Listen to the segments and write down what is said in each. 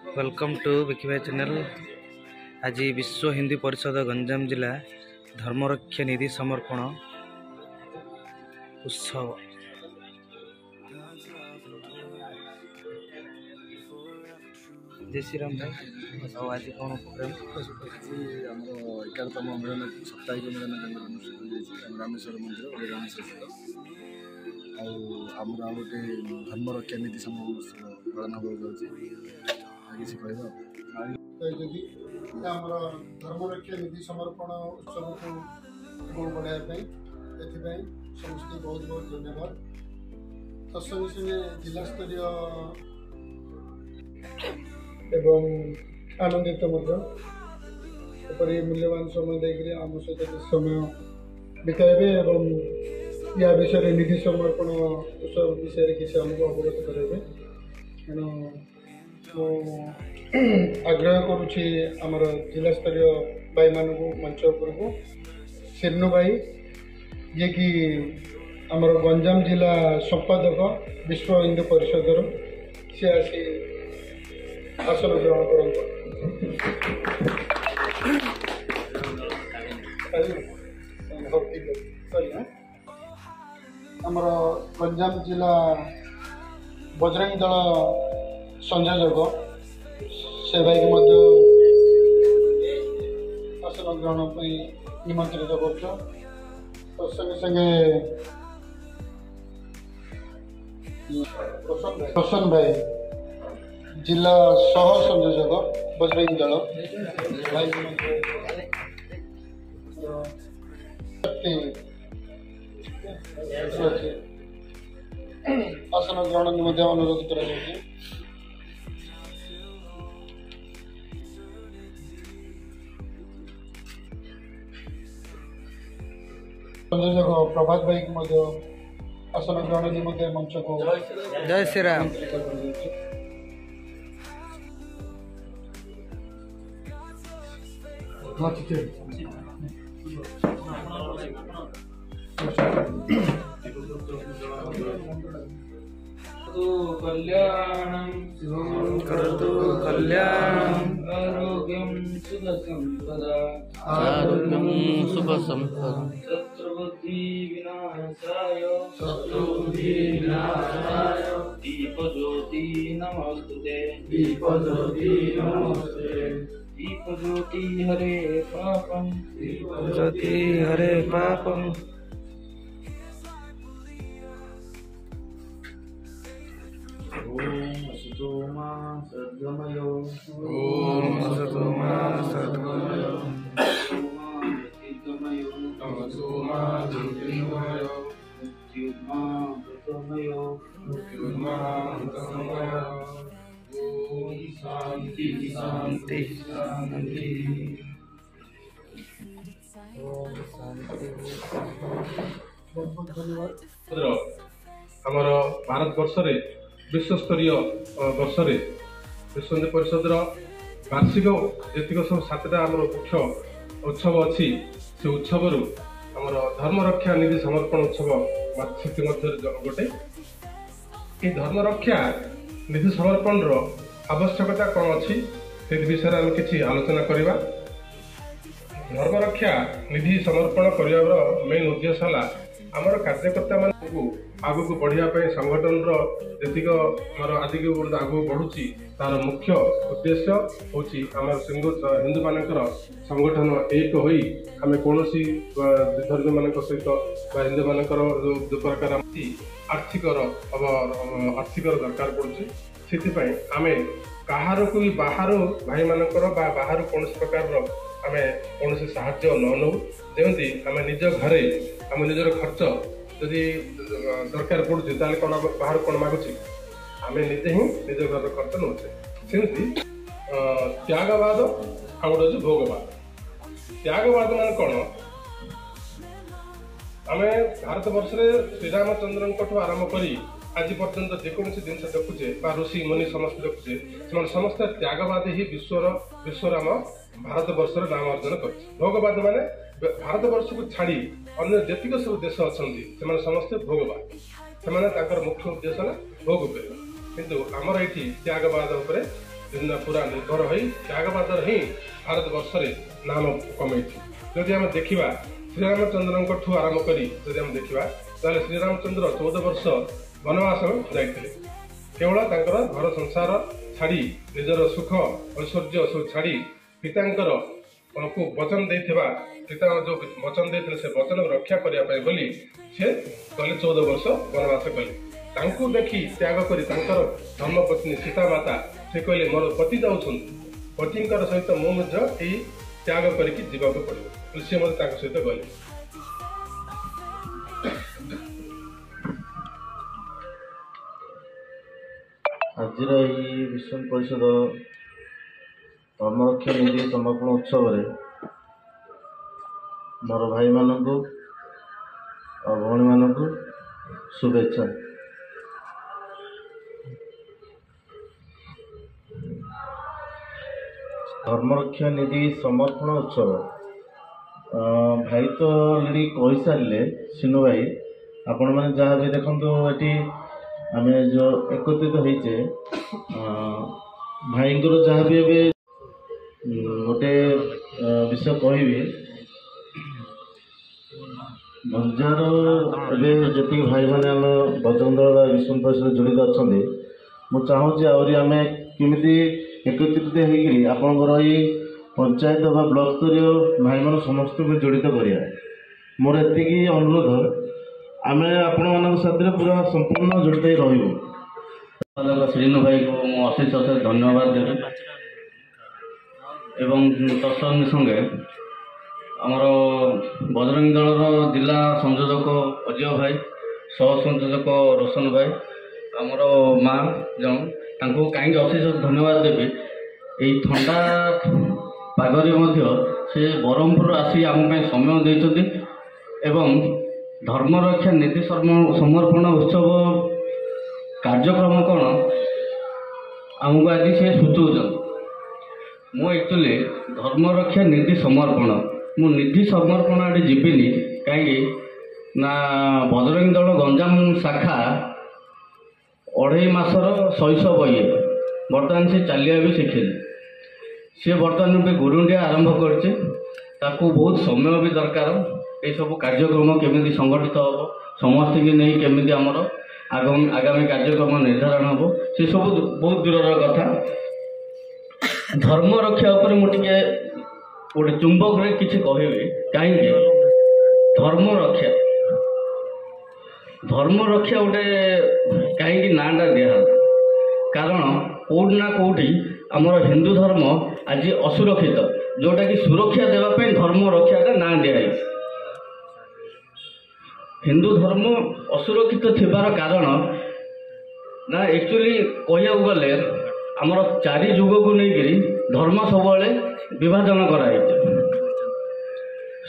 Welcome to विकीभाई channel. आज विश्व हिंदी परिषद गंजाम जिला धर्मरक्षा निधि समर्पण उत्सव। जय श्री राम भाई। आज कौन प्रोग्राम? 11तम मिलन साप्ताहिक मिलन केन्द्र अनुष्ठित रामेश्वर मंदिर आमर आ गए धर्मरक्षा नीति समर्पण पालन होमर धर्मरक्षा निधि समर्पण उत्सव को बढ़ाई समस्त बहुत बहुत धन्यवाद। तत्संगे संगे जिला स्तरीय एवं आनंदित मूल्यवान समय देकर आम सहित समय बिताइबे एवं या विषय निधि समर्पण उत्सव विषय किसी आमको अवगत कराइबे। तेणु आग्रह करुछि आमर जिला स्तरीय भाई मान मंच उपरको सिन्नू भाई जे कि आमर गंजाम जिला संपादक विश्व हिंदू परिषद सी आसी आसन ग्रहण करते। आमर गंजाम जिला बजरंग दल संयोजक से भाई आसन ग्रहण निमंत्रित कर संगे रोशन भाई जिला सह संयोजक बजरंग दल भाई आसन ग्रहण निम्ते अनुरोध कर संयोजक प्रभात भाई को आसन ग्रहण निम्ते मंच को जय श्री राम। करतु कल्याणं आरोग्यं शुभ संपदा शत्रुबुद्धि विनाशाय दीपज्योति नमस्ते दीपज्योति हरे पापं ज्योति हरे पापं ओम असतो मा सद्गमयो तमसो मा ज्योतिर्गमयो मृत्युर्मा ओम शांति शांति शांति। ओम शांति। बहुत धन्यवाद। आमर भारत वर्ष विश्वस्तरीय वर्ष विश्व हिंदू परिषद वार्षिक जेतिक सब 7टा आम मुख्य उत्सव अच्छी से उत्सव आमर धर्मरक्षा निधि समर्पण उत्सव गोटे ये धर्मरक्षा निधि समर्पण आवश्यकता कौन अच्छी से विषय आम किसी आलोचना करवा। धर्मरक्षा निधि समर्पण कर मेन उद्देश्य है आमर कार्यकर्ता मान आगू बढ़ापी संगठन जी आज आगू बढ़ुची तार मुख्य उद्देश्य हूँ आम हिंदू मान संगठन एक हो आम कौन धर्मी मान सहित हिंदू मान जो प्रकार आर्थिक दरकार पड़ुची से आम कहार को भी बाहर भाई मानकर बाहर कौन प्रकार आम कौन साहाय्य न नौ जमी आम निज घरे आम निजर खर्च जदि दरकार पड़ुଛି ताले कौन बाहर कौन मागुची आम निजे ही निज घर खर्च नौचे सेमती त्यागवाद आ गोटे हूँ भोगवाद। त्यागवाद मान कौन आम भारत वर्ष श्रीरामचंद्र आरंभ कर आज पर्यंत जेकोसी जिन देखुचे ऋषि मुनि समस्त देखुचे से समस्त त्यागवाद ही विश्वर आम भारत वर्ष नाम अर्जन कर। भोगवाद माने भारत वर्ष को छाड़ी अन्य जेतिक सब देश अच्छा से समस्ते भोगवाद से मुख्य उद्देश्य है भोग कर किंतु आमर ये त्यागवाद दिन पूरा निर्भर हो त्यागवादर ही भारतवर्ष में नाम कमई। जदि आम देखा श्रीरामचंद्र आरंभ कर देखा ताले श्रीरामचंद्र 14 वर्ष वनवास जाते केवल घर संसार छाड़ी निजर सुख ऐश्वर्य सब छाड़ी पितांकर को वचन देथिबा पिता जो वचन देते से वचन रक्षा करने बोली से गले 14 वर्ष वनवास कले। तांकु देखी त्याग करी तांकर धर्मपत्नी सीता माता से कहले मोर पति जाऊँ पति सहित मुझे त्याग करके जीवाक पड़ो सी मत सहित गले। आज विश्व परिषद धर्मरक्षा निधि समर्पण उत्सव मोर भाई मानू और भौणी मानू शुभेच्छा। धर्मरक्षा निधि समर्पण उत्सव भाई तो ऑलरेडी कही सारे सिनु भाई आपण मैंने जहाँ भी देखो ये आम जो एकत्रित होइचे भाई जहाँ भी ए गोटे विषय कहबी गंजार जी भाई मैंने आम बजरंग दल विश्व परिषद जड़ित अच्छा मुझे चाहूँगी आहरी आम केमी एकत्रित होकर आपणकर ये पंचायत बा ब्लॉक स्तरीय भाई मान समस्त को जड़ित करा मोर एति अनुरोध आम आपण साथ पूरा संपूर्ण जड़ित रही। श्रीनु भाई को अशेष अशेष धन्यवाद देवे एवं तत्संगे संगे आमर बजरंग दल जिला संयोजक अजय भाई सह संयोजक रोशन भाई आमर माँ जन कहीं अशेष धन्यवाद देवी यही ठंडा पागरे से ब्रह्मपुर आसी आम समय देते एवं धर्मरक्षा नीति समर्पण उत्सव कार्यक्रम कौन आमको आज से सूचौन मु एक्चुअली धर्मरक्षा निधि समर्पण मु निधि समर्पण आड़े जीविनी कहीं ना बजरंग दल गंजाम शाखा 2.5 मासर शैशव ये बर्तमान से चलिया भी शिखिले सी बर्तमान भी गुरुंडिया आरंभ करचे ताकू बहुत समय भी दरकार ये सब कार्यक्रम केमी संगठित हम समस्त की नहीं केमी आमर आगामी कार्यक्रम निर्धारण हम से सब बहुत दूर कथा। धर्म रक्षा उपर मुझे गोटे चुंबक रे किसी कहे कहीं धर्म रक्षा गोटे कहीं नाटा दिया कारण कौटि ना कौटि आमर हिंदू धर्म आज असुरक्षित जोटा कि सुरक्षा देवाई धर्म रक्षाटा ना दिखाई हिंदू धर्म असुरक्षित थिबार कारण ना एक्चुअली कह गले आमर 4 जुग को लेकर धर्म सब विभाजन कराई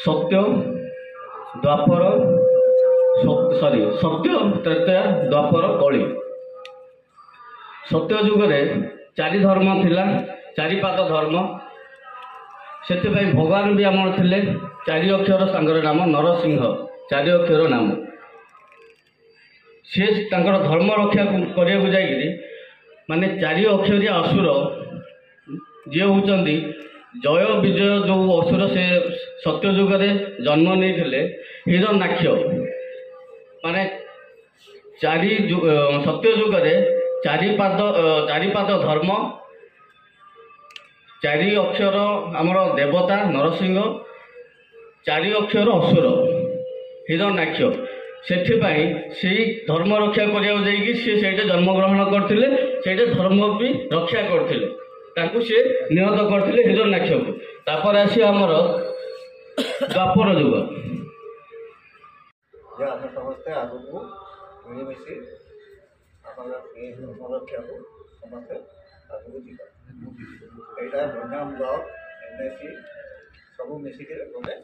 सत्य द्वापर सत्य त्रेता द्वापर कली सत्य जुगरे 4 धर्म थिला 4 पाद धर्म से भगवान भी आमर थिले 4 अक्षर सांगर नाम नरसिंह 4 अक्षर नाम सी धर्म रक्षा करने जाकि माने 4 अक्षरिया असुर जी होती जय विजय जो असुर से सत्य जुगरे जन्म नहीं हिरण्याक्ष माने 4 सत्य जुगरे 4 पाद धर्म 4 अक्षर आमर देवता नरसिंह 4 अक्षर असुर हिरण्याक्ष से धर्म रक्षा करने से जन्म ग्रहण करते धर्म भी रक्षा करते सी निहत करते हिरण्याक्ष को तापर आसी आमर द्वापर जुग समस्ते आगू मिलमिशी धर्म रक्षा को समस्ते आगू जीवा यहाँ गंजाम ब्लॉक एनएसी सब मिसिक गोटे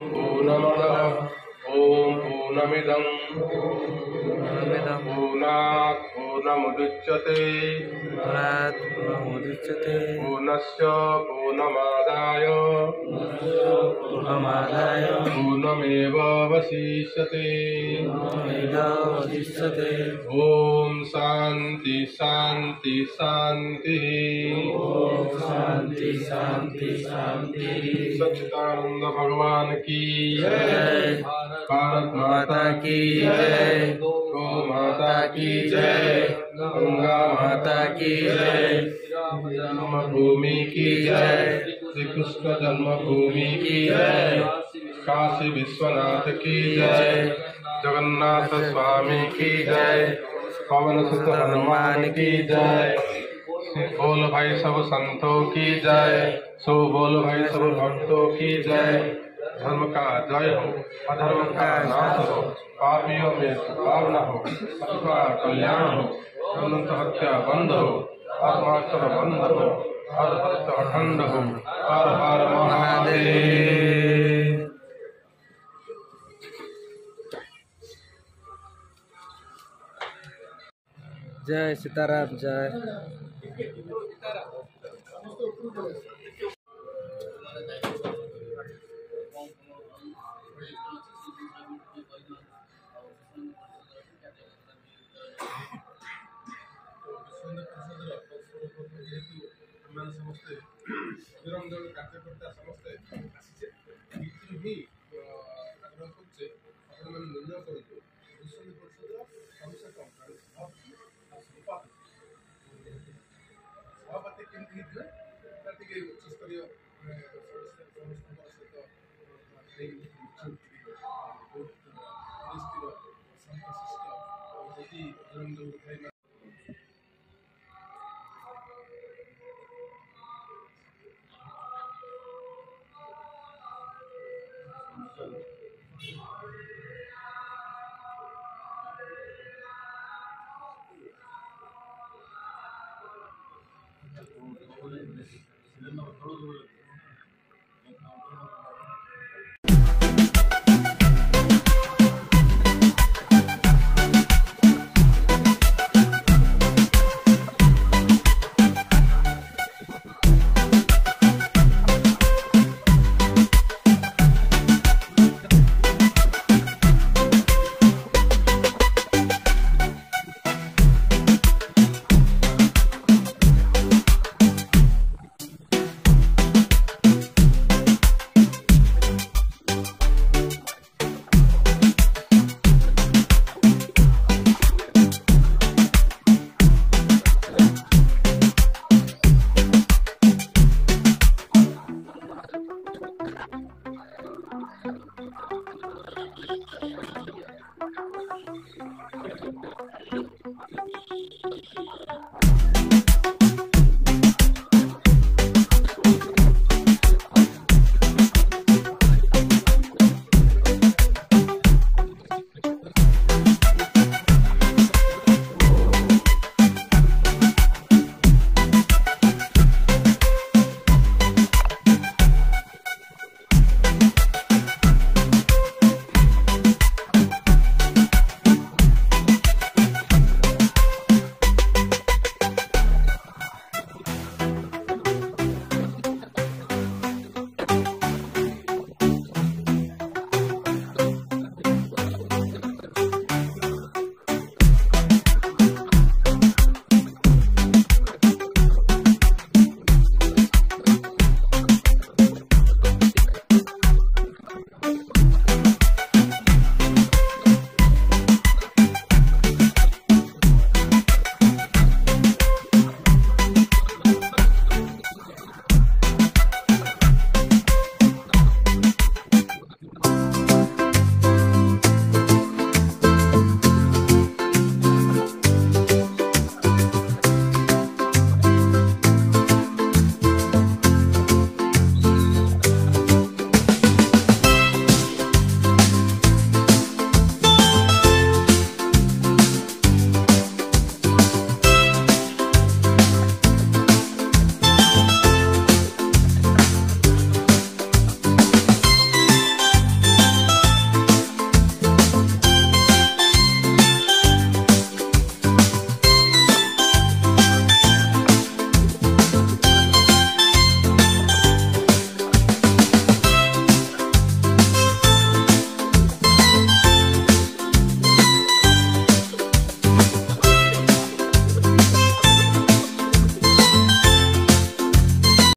पूर्णमदः ओम पूर्णमिदं पूर्णात् पूर्णमुदच्यते पूर्णात् पूर्णमुदच्यते पूर्णस्य पूर्णमादाय पूर्णमादाय पूर्णमेवावशिष्यते पूर्णमेवावशिष्यते। ॐ शान्ति शान्ति शान्तिः। शान्ति शान्ति शान्ति। सच्चिदानंद भगवान की जय। भारत माता की जय। गौ माता की जय। गंगा माता की जय। जन्मभूमि की जय। श्री कृष्ण जन्मभूमि की जय। काशी विश्वनाथ की जय। जगन्नाथ स्वामी की जय। पवन सुत हनुमान की जय। बोल भाई सब संतों की जय। सो बोल भाई सब भक्तों की जय। धर्म का जय हो, अधर्म का नाश हो, पापियों में सुधार न हो, सबका कल्याण हो, अनंत हत्या बंद हो, आत्माचर बंद हो, हर भक्त अखंड हो। हर हर महादेव। जय सीताराम जय। ସମସ୍ତେ କାର୍ଯ୍ୟକର୍ତ୍ତା ସମସ୍ତେ ଆସିଛେ ଏଥିରୁ ହିଁ ଆଗ୍ରହ କରୁଛେ ଆପଣମାନେ ନିର୍ଣ୍ଣୟ କରନ୍ତୁ ବିଶ୍ୱ ପରିଷଦର କମସେ କମ୍ ସଭାପତି କେମିତି ହେଇଥିଲେ ତା ଟିକେ ଉଚ୍ଚସ୍ତରୀୟ ସମସ୍ତଙ୍କର ସହିତ ଯଦି